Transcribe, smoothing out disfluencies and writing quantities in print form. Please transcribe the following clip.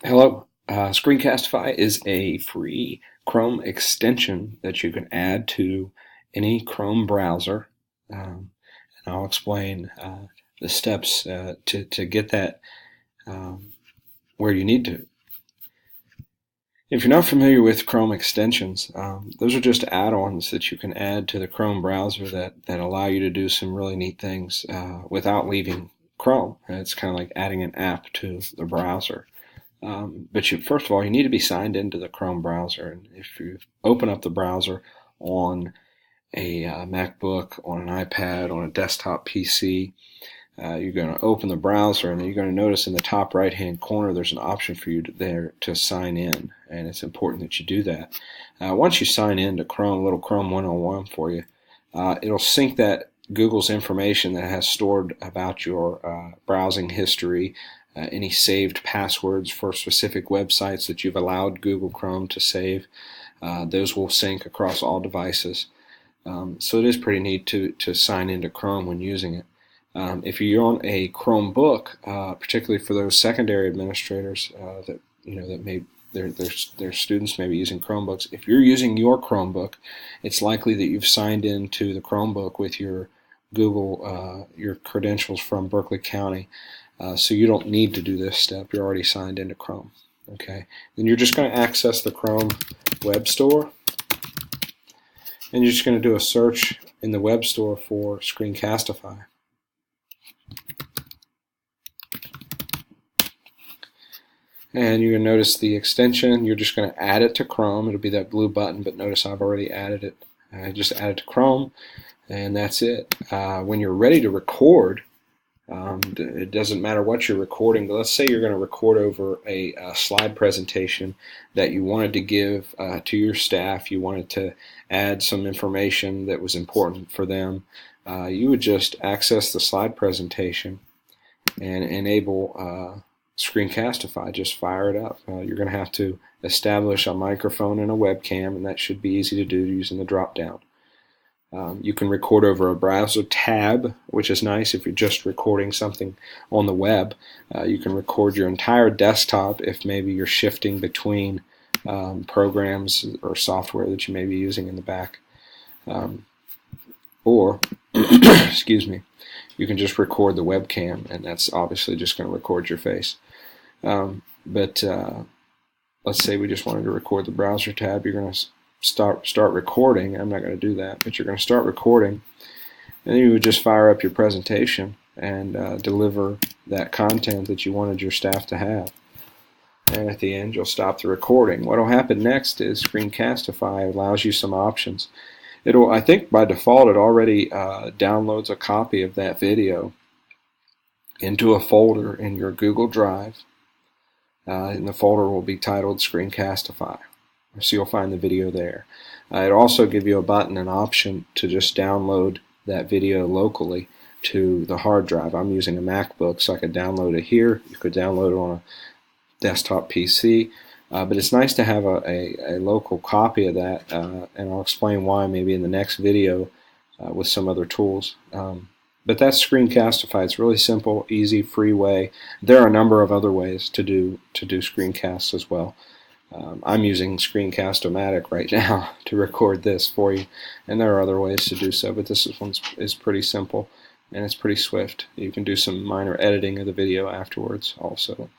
Hello. Screencastify is a free Chrome extension that you can add to any Chrome browser. And I'll explain the steps to get that um, where you need to. If you're not familiar with Chrome extensions, those are just add-ons that you can add to the Chrome browser that allow you to do some really neat things without leaving Chrome. It's kind of like adding an app to the browser. But first of all, you need to be signed into the Chrome browser. And if you open up the browser on a MacBook, on an iPad, on a desktop PC, you're going to open the browser, and then you're going to notice in the top right-hand corner there's an option for you there to sign in, and it's important that you do that. Once you sign in to Chrome, a little Chrome 101 for you, it'll sync that Google's information that has stored about your browsing history, any saved passwords for specific websites that you've allowed Google Chrome to save. Those will sync across all devices. So it is pretty neat to sign into Chrome when using it. If you're on a Chromebook, particularly for those secondary administrators that may their students may be using Chromebooks. If you're using your Chromebook, it's likely that you've signed into the Chromebook with your Google your credentials from Berkeley County. So you don't need to do this step. You're already signed into Chrome. Okay. Then you're just going to access the Chrome Web Store, and you're just going to do a search in the Web Store for Screencastify. And you're going to notice the extension. You're just going to add it to Chrome. It'll be that blue button, but notice I've already added it. I just added to Chrome, and that's it. When you're ready to record, it doesn't matter what you're recording, but let's say you're going to record over a slide presentation that you wanted to give to your staff. You wanted to add some information that was important for them. You would just access the slide presentation and enable Screencastify. Just fire it up. You're going to have to establish a microphone and a webcam, and that should be easy to do using the drop-down. You can record over a browser tab, which is nice if you're just recording something on the web. You can record your entire desktop if maybe you're shifting between programs or software that you may be using in the back. Or, excuse me, you can just record the webcam, and that's obviously just going to record your face. But let's say we just wanted to record the browser tab. You're going to start recording. I'm not going to do that, but you're going to start recording, and then you would just fire up your presentation and deliver that content that you wanted your staff to have. And at the end, you'll stop the recording. What will happen next is Screencastify allows you some options. I think by default it already downloads a copy of that video into a folder in your Google Drive, and the folder will be titled Screencastify. So you'll find the video there. It'll also give you a button, an option to just download that video locally to the hard drive. I'm using a MacBook, so I could download it here. You could download it on a desktop PC. But it's nice to have a local copy of that, and I'll explain why maybe in the next video with some other tools. But that's Screencastify. It's really simple, easy, free way. There are a number of other ways to do screencasts as well. I'm using Screencast-O-Matic right now to record this for you, and there are other ways to do so, but this one is pretty simple, and it's pretty swift. You can do some minor editing of the video afterwards also.